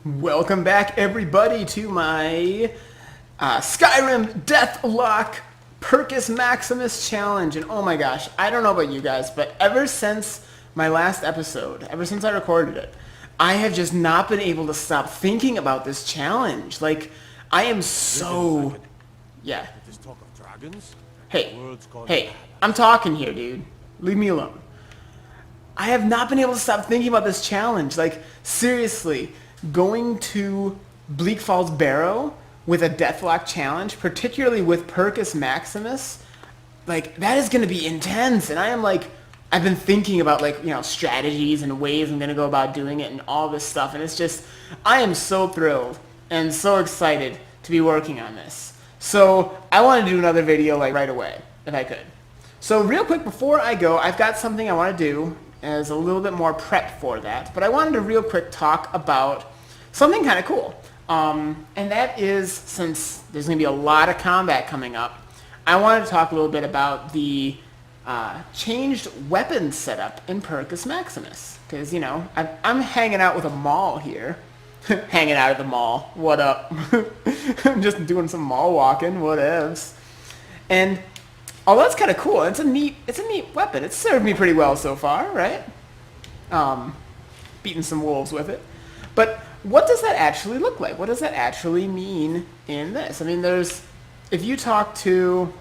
Welcome back, everybody, to my Skyrim Deathlocke Perkus Maximus challenge. And oh my gosh, I don't know about you guys, but ever since my last episode, ever since I recorded it, I have just not been able to stop thinking about this challenge. Like, I am so... Yeah. Hey, I'm talking here, dude. Leave me alone. I have not been able to stop thinking about this challenge. Like, seriously, going to Bleak Falls Barrow with a Deathlocke challenge, particularly with Perkus Maximus, like, that is going to be intense. And I am like, I've been thinking about, like, you know, strategies and ways I'm going to go about doing it and all this stuff. And it's just, I am so thrilled and so excited to be working on this. So I want to do another video, like, right away, if I could. So real quick before I go, I've got something I want to do as a little bit more prep for that. But I wanted to real quick talk about something kind of cool. And that is, since there's going to be a lot of combat coming up, I wanted to talk a little bit about the changed weapon setup in Perkus Maximus. Because, you know, I'm hanging out with a mall here. Hanging out at the mall. What up? I'm just doing some mall walking. Whatevs. And although that's kind of cool, it's a neat weapon. It's served me pretty well so far, right? Beating some wolves with it. But what does that actually look like? What does that actually mean in this? I mean, if you talk to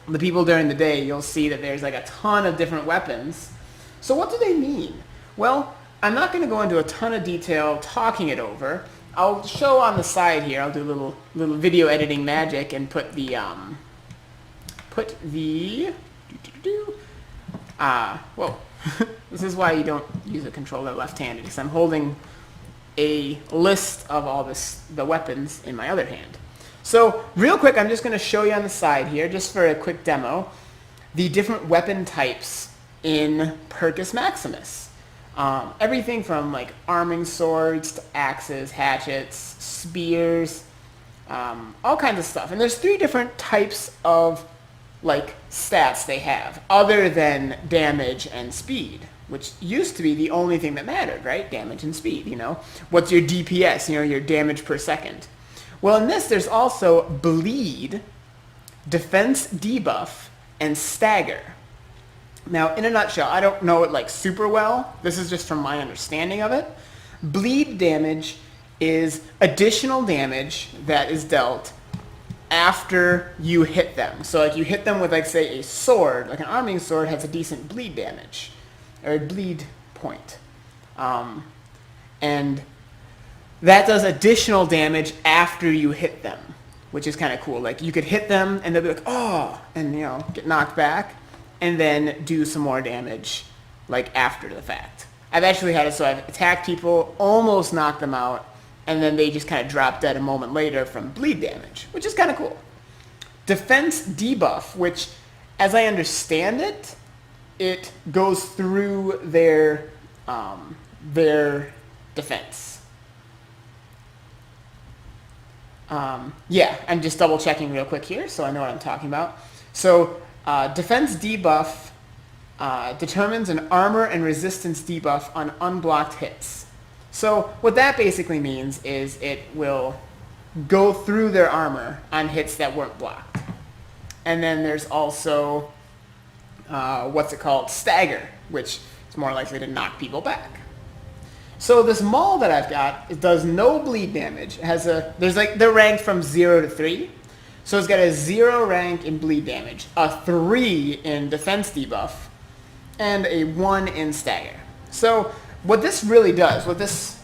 the people during the day, you'll see that there's like a ton of different weapons. So what do they mean? Well, I'm not going to go into a ton of detail talking it over. I'll show on the side here. I'll do a little video editing magic and put the whoa. This is why you don't use a controller left-handed, because I'm holding a list of all the weapons in my other hand. So real quick, I'm just going to show you on the side here, just for a quick demo, the different weapon types in Perkus Maximus. Everything from like arming swords to axes, hatchets, spears, all kinds of stuff. And there's 3 different types of like stats they have, other than damage and speed, which used to be the only thing that mattered, right? Damage and speed, you know? What's your DPS, you know, your damage per second? Well, in this, there's also bleed, defense debuff, and stagger. Now, in a nutshell, I don't know it like super well. This is just from my understanding of it. Bleed damage is additional damage that is dealt after you hit them. So like you hit them with, like, say, a sword, like an arming sword has a decent bleed damage, or a bleed point. And that does additional damage after you hit them, which is kind of cool. Like, you could hit them and they'll be like, oh, and, you know, get knocked back, and then do some more damage, like, after the fact. I've actually had it so I've attacked people, almost knocked them out, and then they just kind of drop dead a moment later from bleed damage, which is kind of cool. Defense debuff, which, as I understand it, it goes through their defense. Yeah, I'm just double checking real quick here so I know what I'm talking about. So defense debuff determines an armor and resistance debuff on unblocked hits. So what that basically means is it will go through their armor on hits that weren't blocked. And then there's also, what's it called? Stagger, which is more likely to knock people back. So this maul that I've got, it does no bleed damage. It has they're ranked from 0 to 3. So it's got a 0 rank in bleed damage, a 3 in defense debuff, and a 1 in stagger. So what this really does, what this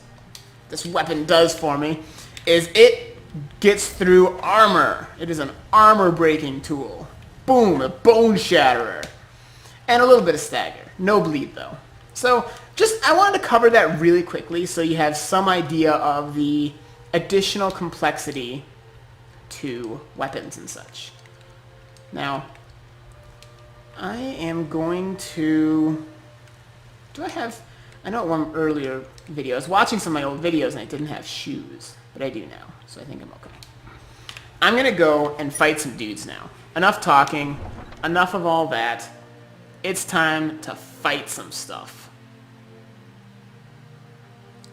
weapon does for me, is it gets through armor. It is an armor breaking tool. Boom, a bone shatterer. And a little bit of stagger. No bleed though. So I wanted to cover that really quickly so you have some idea of the additional complexity to weapons and such. Now, I am going to... I know at one earlier video, I was watching some of my old videos and I didn't have shoes, but I do now, so I think I'm okay. I'm going to go and fight some dudes now. Enough talking, enough of all that. It's time to fight some stuff.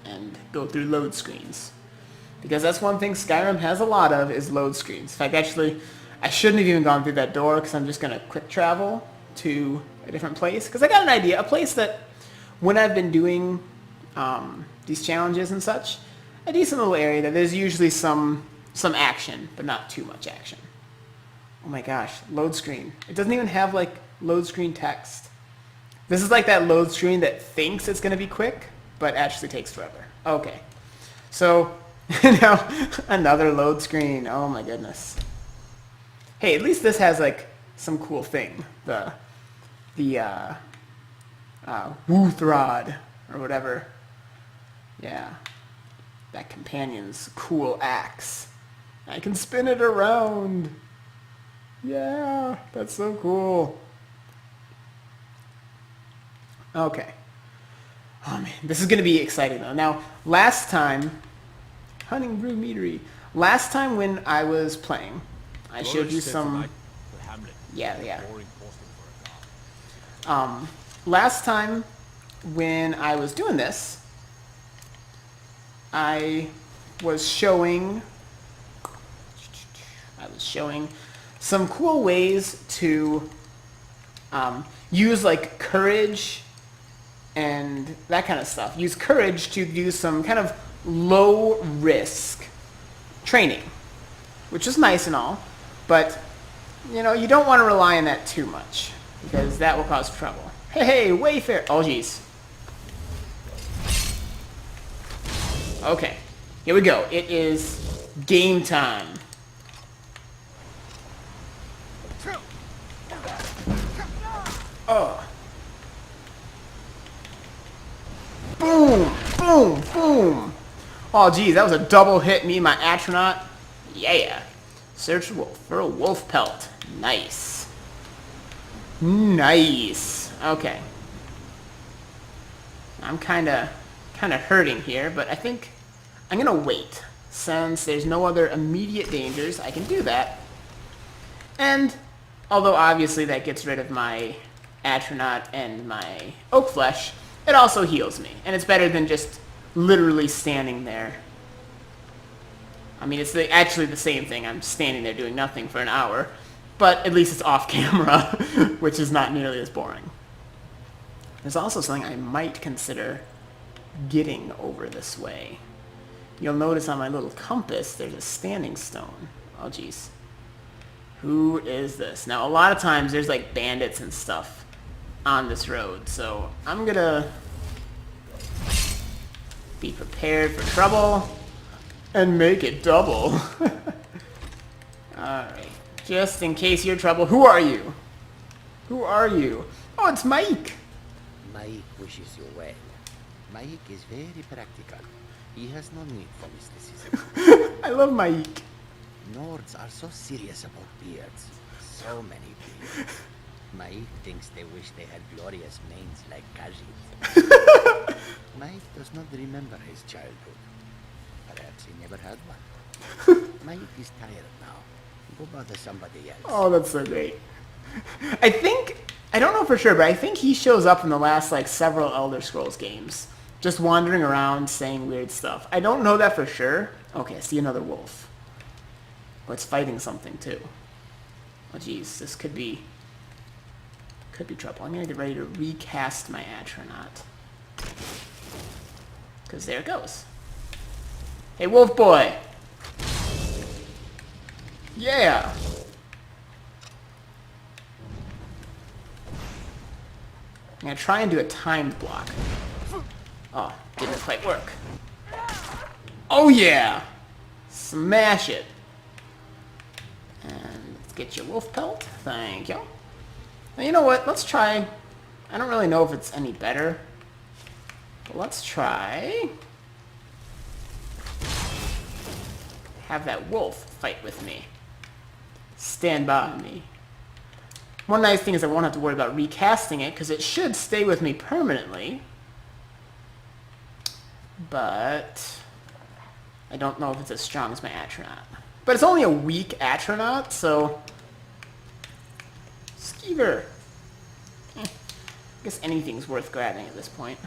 and go through load screens. Because that's one thing Skyrim has a lot of, is load screens. In fact, actually, I shouldn't have even gone through that door, because I'm just going to quick travel to a different place. Because I got an idea, a place that, when I've been doing these challenges and such, a decent little area that there's usually some action, but not too much action. Oh my gosh, load screen. It doesn't even have, like, load screen text. This is like that load screen that thinks it's going to be quick, but actually takes forever. Okay. So, now, another load screen. Oh my goodness. Hey, at least this has, like, some cool thing. The Wooth Rod, or whatever. Yeah. That companion's cool axe. I can spin it around. Yeah, that's so cool. Okay. Oh man, this is going to be exciting though. Now, last time, Hunting Brew Meadery. Last time when I was playing, I showed you some... Yeah. Last time when I was doing this, I was showing some cool ways to use like courage and that kind of stuff. Use courage to do some kind of low risk training, which is nice and all, but you know, you don't want to rely on that too much because that will cause trouble. Hey, Wayfair! Oh jeez. Okay, here we go. It is game time. Oh. Boom! Boom! Boom! Oh, geez, that was a double hit. Me and my Atronach. Yeah. Search wolf for a wolf pelt. Nice. Nice. Okay. I'm kind of hurting here, but I think I'm gonna wait. Since there's no other immediate dangers, I can do that. And although obviously that gets rid of my Atronach and my Oak Flesh, it also heals me. And it's better than just literally standing there. I mean, it's actually the same thing. I'm standing there doing nothing for an hour. But at least it's off camera, which is not nearly as boring. There's also something I might consider getting over this way. You'll notice on my little compass, there's a standing stone. Oh, jeez. Who is this? Now, a lot of times, there's like bandits and stuff on this road, so I'm gonna be prepared for trouble and make it double. Alright. Just in case you're trouble. Who are you? Who are you? Oh, it's Mike! Mike wishes you well. Mike is very practical. He has no need for mysticism. I love Mike. Nords are so serious about beards. So many beards. Mike thinks they wish they had glorious manes like Khajiit. Mike does not remember his childhood. Perhaps he never had one. Mike is tired now. Go bother somebody else. Oh, that's so great. I don't know for sure, but I think he shows up in the last, like, several Elder Scrolls games. Just wandering around saying weird stuff. I don't know that for sure. Okay, I see another wolf. Oh, it's fighting something, too. Oh, jeez, this could be trouble. I'm gonna get ready to recast my Atronach. Because there it goes. Hey, wolf boy! Yeah! I'm gonna try and do a timed block. Oh, didn't quite work. Oh yeah! Smash it! And let's get your wolf pelt. Thank you. Now, you know what? Let's try... I don't really know if it's any better. But let's try... have that wolf fight with me. Stand by me. One nice thing is I won't have to worry about recasting it, because it should stay with me permanently. But I don't know if it's as strong as my Atronach. But it's only a weak Atronach, so... Skeever. I guess anything's worth grabbing at this point.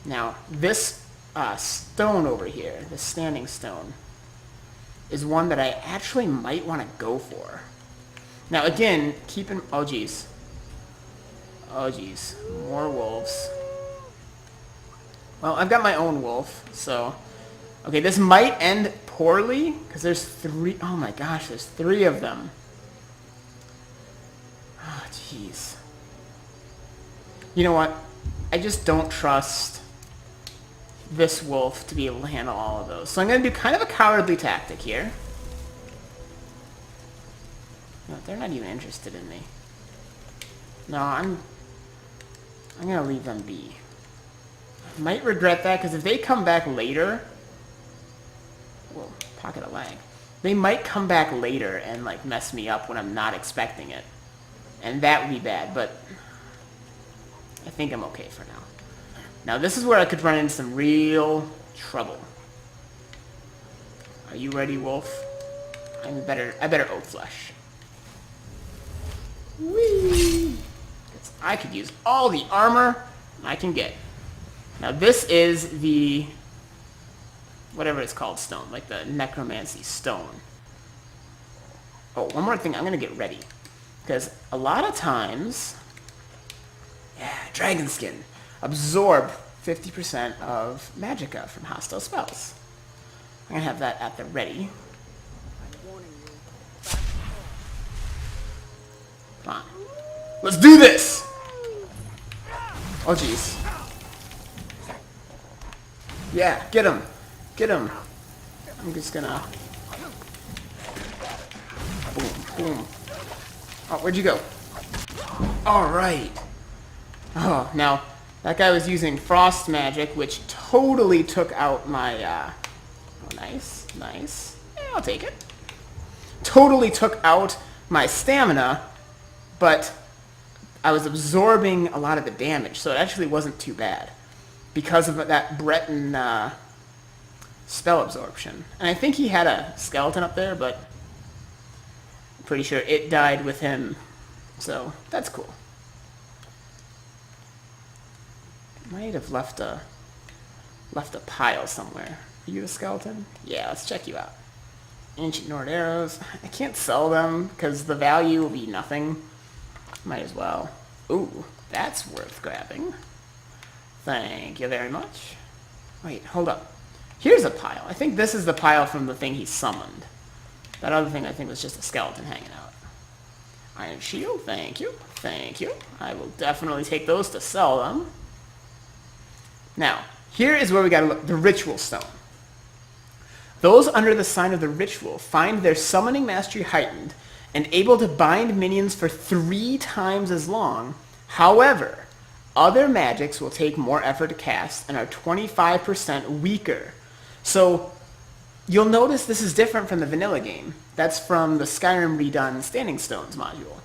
Now, this stone over here, the standing stone, is one that I actually might want to go for. Now, again, keep in... Oh, geez. Oh, geez. More wolves. Well, I've got my own wolf, so... Okay, this might end poorly, because there's 3... Oh my gosh, there's 3 of them. Oh, jeez. You know what? I just don't trust this wolf to be able to handle all of those. So I'm going to do kind of a cowardly tactic here. No, they're not even interested in me. No, I'm going to leave them be. I might regret that, because if they come back later... Whoa, pocket of lag. They might come back later and, like, mess me up when I'm not expecting it. And that would be bad, but... I think I'm okay for now. Now, this is where I could run into some real trouble. Are you ready, wolf? I better oat flesh. Whee! I could use all the armor I can get. Now, this is the... whatever it's called stone. Like the necromancy stone. Oh, one more thing. I'm going to get ready. Because a lot of times... Yeah, dragon skin. Absorb 50% of magicka from hostile spells. I'm going to have that at the ready. Come on. Let's do this! Oh, jeez. Yeah, get him. Get him. I'm just gonna... Boom, boom. Oh, where'd you go? Alright. Oh, now, that guy was using frost magic, which totally took out my, Oh, nice, nice. Yeah, I'll take it. Totally took out my stamina, but I was absorbing a lot of the damage, so it actually wasn't too bad. Because of that Breton, spell absorption. And I think he had a skeleton up there, but I'm pretty sure it died with him. So, that's cool. Might have left a pile somewhere. Are you a skeleton? Yeah, let's check you out. Ancient Nord arrows. I can't sell them because the value will be nothing. Might as well. Ooh, that's worth grabbing. Thank you very much. Wait, hold up. Here's a pile. I think this is the pile from the thing he summoned. That other thing I think was just a skeleton hanging out. Iron shield, thank you. Thank you. I will definitely take those to sell them. Now, here is where we gotta look. The ritual stone. Those under the sign of the ritual find their summoning mastery heightened and able to bind minions for 3 times as long. However, other magics will take more effort to cast and are 25% weaker. So, you'll notice this is different from the vanilla game. That's from the Skyrim redone Standing Stones module.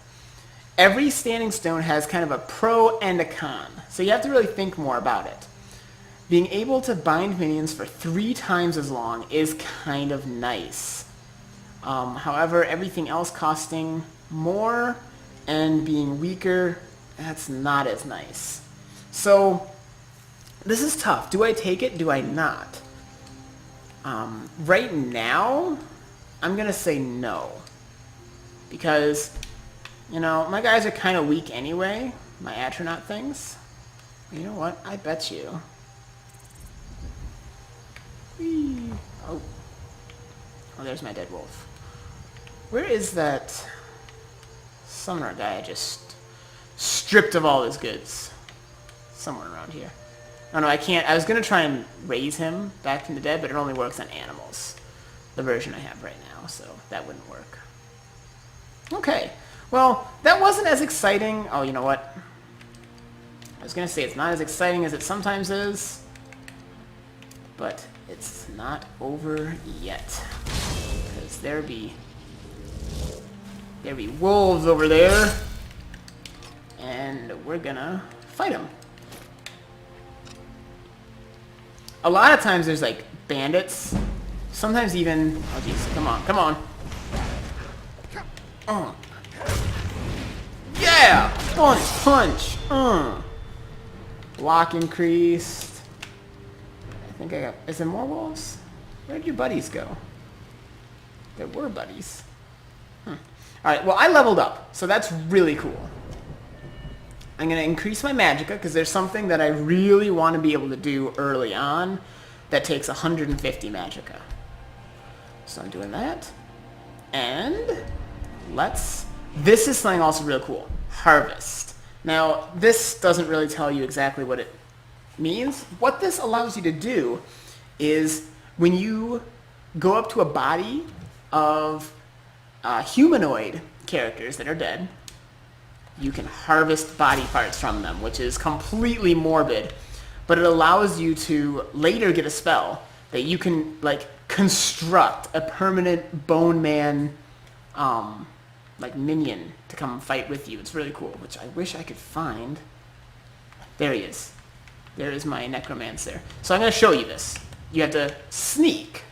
Every Standing Stone has kind of a pro and a con, so you have to really think more about it. Being able to bind minions for 3 times as long is kind of nice. However, everything else costing more and being weaker, that's not as nice. So, this is tough. Do I take it? Do I not? Right now, I'm going to say no. Because, you know, my guys are kind of weak anyway. My Atronaut things. You know what? I bet you. Whee. Oh. Oh, there's my dead wolf. Where is that summoner guy I just stripped of all his goods? Somewhere around here. Oh no, I can't. I was going to try and raise him back from the dead, but it only works on animals. The version I have right now, so that wouldn't work. Okay. Well, that wasn't as exciting. Oh, you know what? I was going to say it's not as exciting as it sometimes is, but it's not over yet. Because there be wolves over there, and we're gonna fight them. A lot of times there's like bandits, sometimes even, oh jeez, come on, come on. Yeah! Punch, punch! Block increased. think I got... Is there more wolves? Where'd your buddies go? There were buddies. Alright, well, I leveled up, so that's really cool. I'm going to increase my magicka, because there's something that I really want to be able to do early on that takes 150 magicka. So I'm doing that. And this is something also real cool. Harvest. Now, this doesn't really tell you exactly what it means. What this allows you to do is when you go up to a body of humanoid characters that are dead, you can harvest body parts from them, which is completely morbid, but it allows you to later get a spell that you can, like, construct a permanent bone man, like, minion to come fight with you. It's really cool, which I wish I could find. There he is. There is my necromancer. So I'm going to show you this. You have to sneak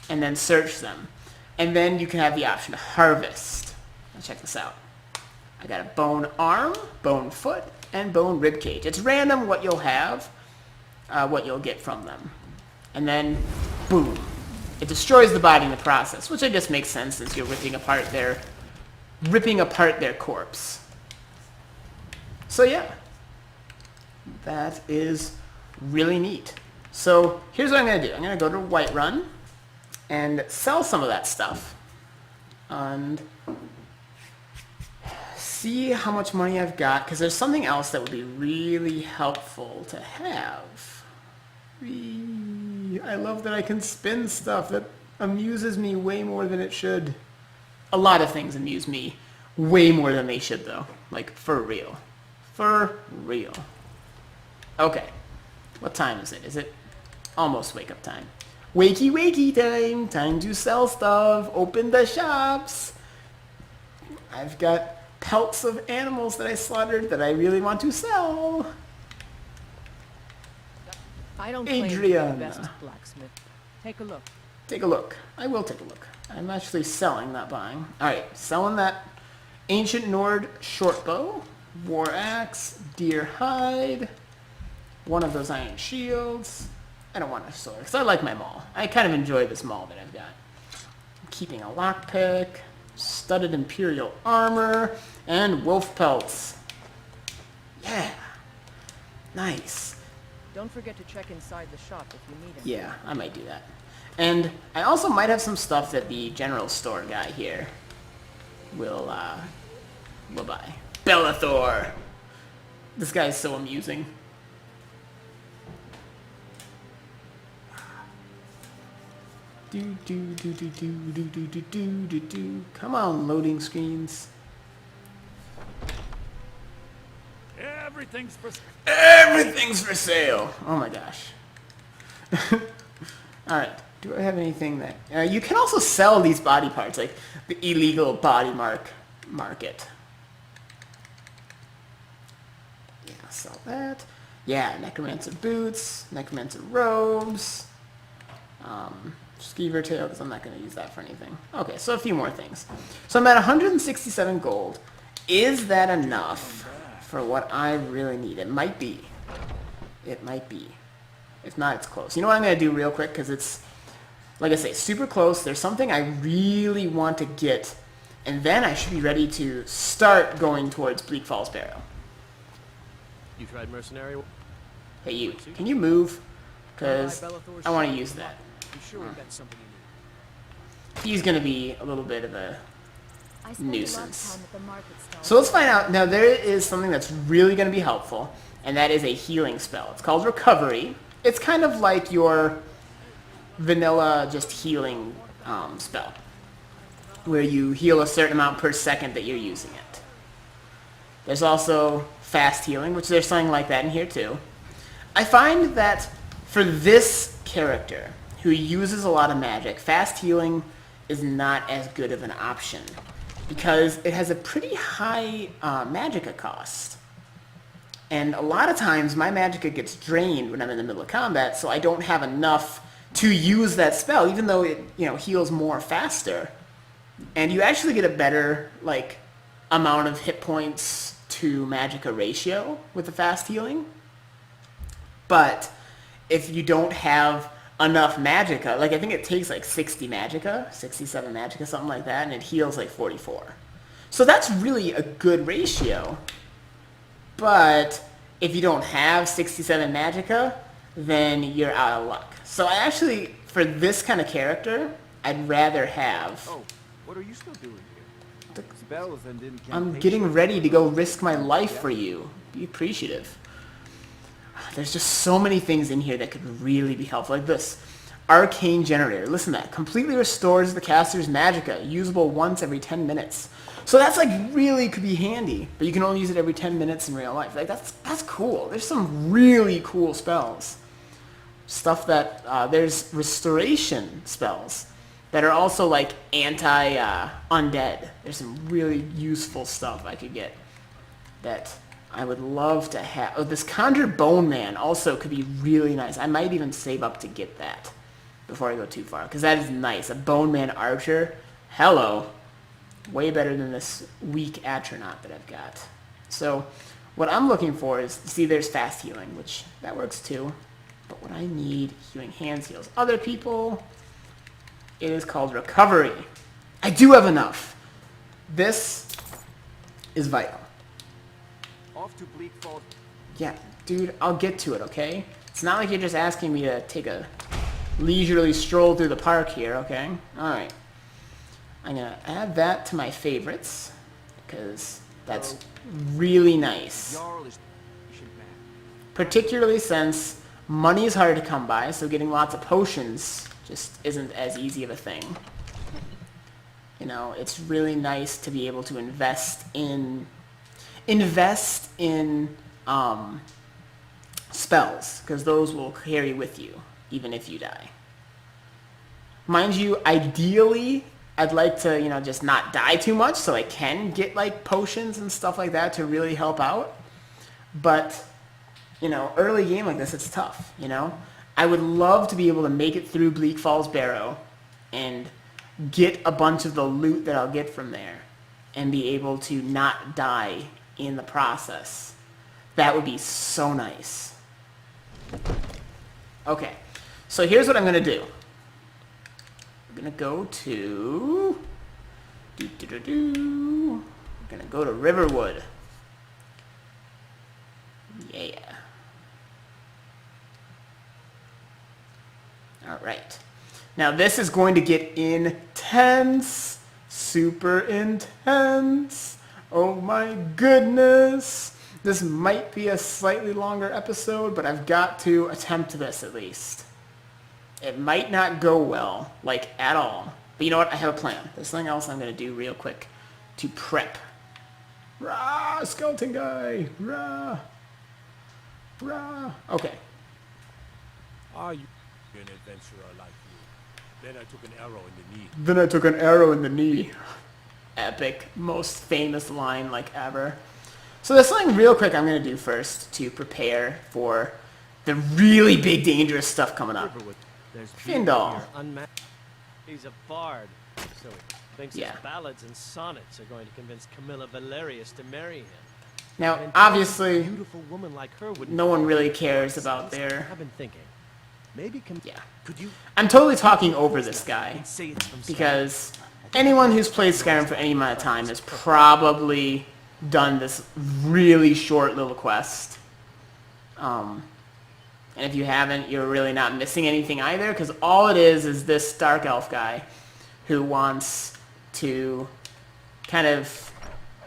and then search them. And then you can have the option to harvest. Let's check this out. I got a bone arm, bone foot, and bone rib cage. It's random what you'll have, what you'll get from them. And then, boom. It destroys the body in the process, which I guess makes sense since you're ripping apart their corpse. So yeah. That is really neat. So here's what I'm going to do. I'm going to go to Whiterun and sell some of that stuff. And see how much money I've got, because there's something else that would be really helpful to have. I love that I can spin stuff. That amuses me way more than it should. A lot of things amuse me way more than they should, though. Like, for real. For real. Okay. What time is it? Is it almost wake-up time? Wakey, wakey time. Time to sell stuff. Open the shops. I've got pelts of animals that I slaughtered that I really want to sell. I don't claim to be the Adrian. best blacksmith. Take a look. Take a look. I will take a look. I'm actually selling, not buying. Alright, selling that ancient Nord shortbow, war axe, deer hide, one of those iron shields. I don't want a sword, because I like my maul. I kind of enjoy this maul that I've got. I'm keeping a lockpick, studded imperial armor, and wolf pelts. Yeah. Nice. Don't forget to check inside the shop if you need it. Yeah, I might do that. And I also might have some stuff that the general store guy here will buy. Bellathor! This guy is so amusing. Do do do do do do do do do do do. Come on, loading screens. Everything's for sale. Oh my gosh. All right. Do I have anything that you can also sell these body parts, like the illegal body market? Yeah, sell that. Yeah, necromancer boots, necromancer robes, skeever tail, because I'm not going to use that for anything. Okay, so a few more things. So I'm at 167 gold. Is that enough for what I really need? It might be. It might be. If not, it's close. You know what I'm going to do real quick, because it's, like I say, super close. There's something I really want to get, and then I should be ready to start going towards Bleak Falls Barrow. You tried mercenary? Hey, you. Can you move? Because I want to use that. I'm sure we've got something you need. He's going to be a little bit of a I spend a lot of nuisance. time at the market stall. So let's find out. Now, there is something that's really going to be helpful, and that is a healing spell. It's called Recovery. It's kind of like your vanilla just healing spell, where you heal a certain amount per second that you're using it. There's also fast healing, which there's something like that in here too. I find that for this character, who uses a lot of magic, fast healing is not as good of an option, because it has a pretty high magicka cost. And a lot of times my magicka gets drained when I'm in the middle of combat, so I don't have enough to use that spell, even though it, you know, heals more faster. And you actually get a better, like, amount of hit points to magicka ratio with the fast healing. But if you don't have enough magicka, like I think it takes like 60 magicka, 67 magicka, something like that, and it heals like 44. So that's really a good ratio. But if you don't have 67 magicka, then you're out of luck. So I actually, for this kind of character, I'd rather have... Oh, what are you still doing here? Spells and I'm getting ready to go risk my life for you. Be appreciative. There's just so many things in here that could really be helpful. Like this. Arcane Generator. Listen to that. Completely restores the caster's magicka. Usable once every 10 minutes. So that's like really could be handy. But you can only use it every 10 minutes in real life. Like that's cool. There's some really cool spells. Stuff that... there's restoration spells that are also like anti-undead. There's some really useful stuff I could get that I would love to have. Oh, this Conjure Bone Man also could be really nice. I might even save up to get that before I go too far, because that is nice. A Bone Man Archer. Hello. Way better than this weak Atronach that I've got. So what I'm looking for is, see, there's fast healing, which that works too. But what I need, healing hands heals other people. It is called recovery. I do have enough. This is vital. Off to Bleak Falls. Yeah, dude, I'll get to it, okay? It's not like you're just asking me to take a leisurely stroll through the park here, okay? Alright. I'm going to add that to my favorites, because that's really nice. Jarl is patient man. Particularly since money is hard to come by, so getting lots of potions just isn't as easy of a thing. You know, it's really nice to be able to invest in spells, because those will carry with you even if you die. Mind you, ideally I'd like to, you know, just not die too much so I can get like potions and stuff like that to really help out. But, you know, early game like this, it's tough, you know? I would love to be able to make it through Bleak Falls Barrow and get a bunch of the loot that I'll get from there and be able to not die in the process. That would be so nice. Okay, so here's what I'm going to do. I'm going to go to... I'm going to go to Riverwood. Yeah. Alright. Now this is going to get intense. Super intense. Oh my goodness. This might be a slightly longer episode, but I've got to attempt this at least. It might not go well, like at all. But you know what? I have a plan. There's something else I'm going to do real quick to prep. Rah! Skeleton guy! Rah! Rah! Okay. Are you an adventurer like you? Then I took an arrow in the knee. Then I took an arrow in the knee. Epic, most famous line like ever. So there's something real quick I'm going to do first to prepare for the really big dangerous stuff coming up. Riverwood, there's Findal. He's a bard, so he thinks Yeah. his ballads and sonnets are going to convince Camilla Valerius to marry him. Now, And obviously, a beautiful woman like her wouldn't no one fall really for cares it. about their... I've been thinking, maybe Yeah. could you I'm totally talking over this guy, say it's from because anyone who's played Skyrim for any amount of time has probably done this really short little quest. And if you haven't, you're really not missing anything either, because all it is this dark elf guy who wants to kind of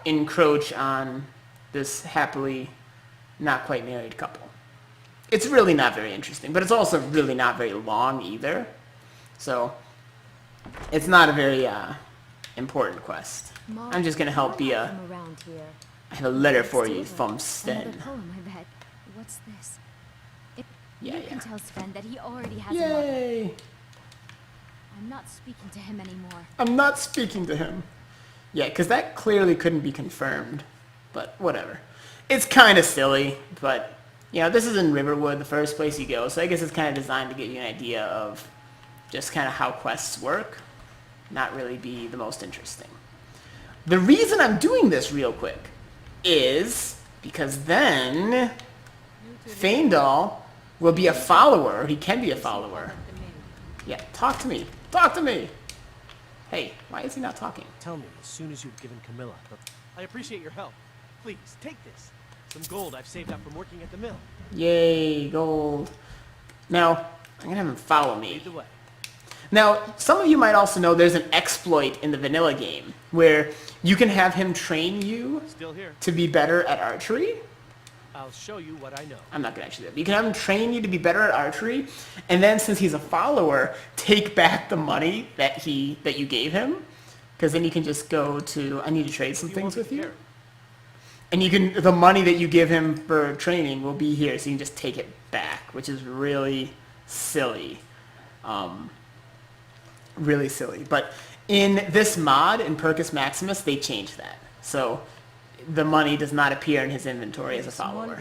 encroach on this happily not quite married couple. It's really not very interesting, but it's also really not very long either. So it's not a very important quest. Mom, I'm just going to help what be have a... him around here? I have a letter for you Steven, from Another Sven. poem, I bet. What's this? Yeah, You can yeah. tell Sven that he already has a mother. Yay! I'm not speaking to him anymore. I'm not speaking to him. Yeah, because that clearly couldn't be confirmed. But whatever. It's kind of silly, but, you know, this is in Riverwood, the first place you go, so I guess it's kind of designed to give you an idea of just kind of how quests work, not really be the most interesting. The reason I'm doing this real quick is because then Fandal will be a follower. He can be a follower. Yeah, talk to me. Talk to me. Hey, why is he not talking? Tell me as soon as you've given Camilla. I appreciate your help. Please, take this. Some gold I've saved up from working at the mill. Yay, gold. Now, I'm going to have him follow me. Lead the way. Now, some of you might also know there's an exploit in the vanilla game where you can have him train you Still here. to be better at archery. I'll show you what I know. I'm not going to actually do that. You can have him train you to be better at archery, and then since he's a follower, take back the money that you gave him, because then you can just go to, I need to trade some things with you. And you can, the money that you give him for training will be here, so you can just take it back, which is really silly. Really silly. But in this mod, in Perkus Maximus, they changed that. So the money does not appear in his inventory as a follower.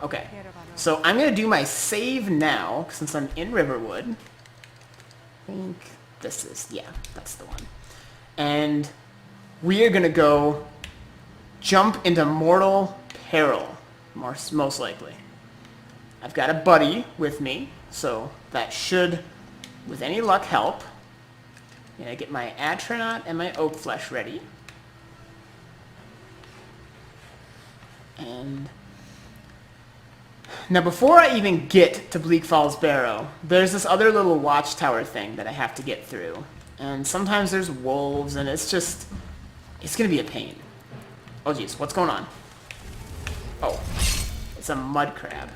Okay, so I'm going to do my save now, since I'm in Riverwood. I think this is, yeah, that's the one. And we are going to go jump into mortal peril, most likely. I've got a buddy with me, so that should, with any luck, help. I'm going to get my Atronach and my Oak Flesh ready. And now before I even get to Bleak Falls Barrow, there's this other little watchtower thing that I have to get through. And sometimes there's wolves, and it's just, it's going to be a pain. Oh geez, what's going on? Oh, it's a mud crab.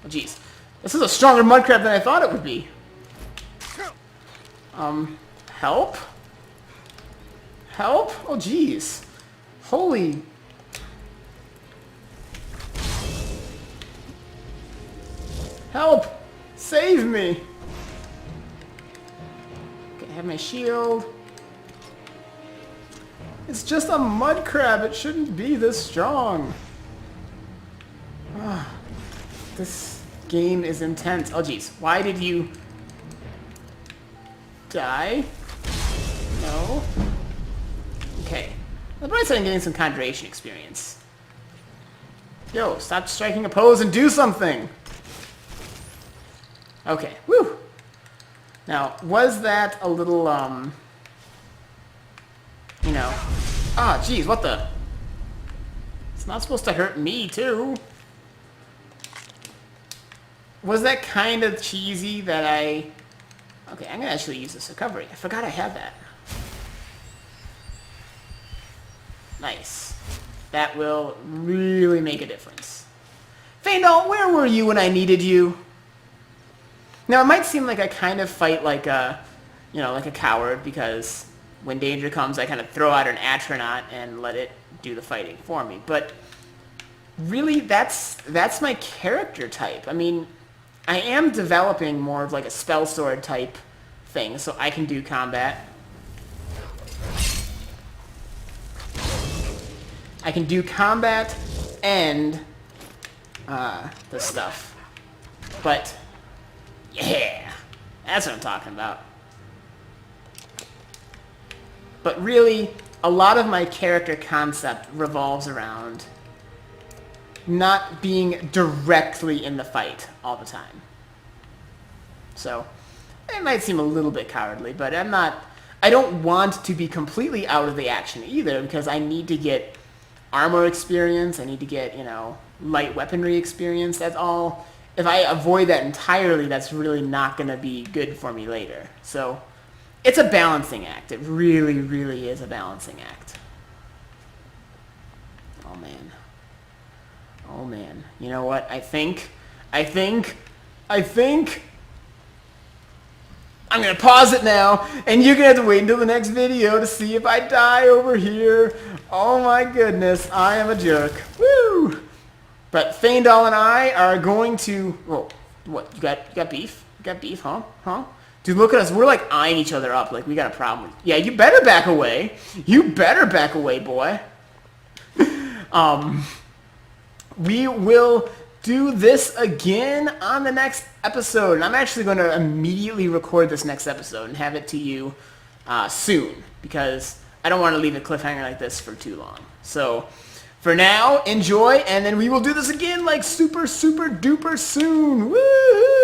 Oh geez, this is a stronger mud crab than I thought it would be. Help? Help? Oh geez. Holy. Help! Save me! Okay, I have my shield. It's just a mud crab. It shouldn't be this strong. Ah, this game is intense. Oh geez, why did you die? No. Okay. The bright side, I'm getting some conjuration experience. Yo, stop striking a pose and do something! Okay, woo! Now, was that a little, you know... Ah, geez, what the... It's not supposed to hurt me, too. Was that kind of cheesy that I... Okay, I'm gonna actually use this recovery. I forgot I had that. Nice. That will really make a difference. Feindal, where were you when I needed you? Now, it might seem like I kind of fight like a, you know, like a coward, because when danger comes, I kind of throw out an Atronach and let it do the fighting for me. But really, that's my character type. I mean, I am developing more of like a spell sword type thing, so I can do combat. I can do combat and this stuff. But yeah, that's what I'm talking about. But really, a lot of my character concept revolves around not being directly in the fight all the time. So, it might seem a little bit cowardly, but I don't want to be completely out of the action either, because I need to get armor experience, I need to get, you know, light weaponry experience. That's all. If I avoid that entirely, that's really not going to be good for me later. So, it's a balancing act. It really, really is a balancing act. Oh, man. Oh, man. You know what? I think I'm going to pause it now, and you're going to have to wait until the next video to see if I die over here. Oh, my goodness. I am a jerk. Woo! But Feindal and I are going to... Whoa. What? You got beef? You got beef, huh? Huh? Dude, look at us. We're, like, eyeing each other up. Like, we got a problem. Yeah, you better back away. You better back away, boy. We will do this again on the next episode. And I'm actually going to immediately record this next episode and have it to you soon. Because I don't want to leave a cliffhanger like this for too long. So for now, enjoy, and then we will do this again like super, super duper soon. Woohoo!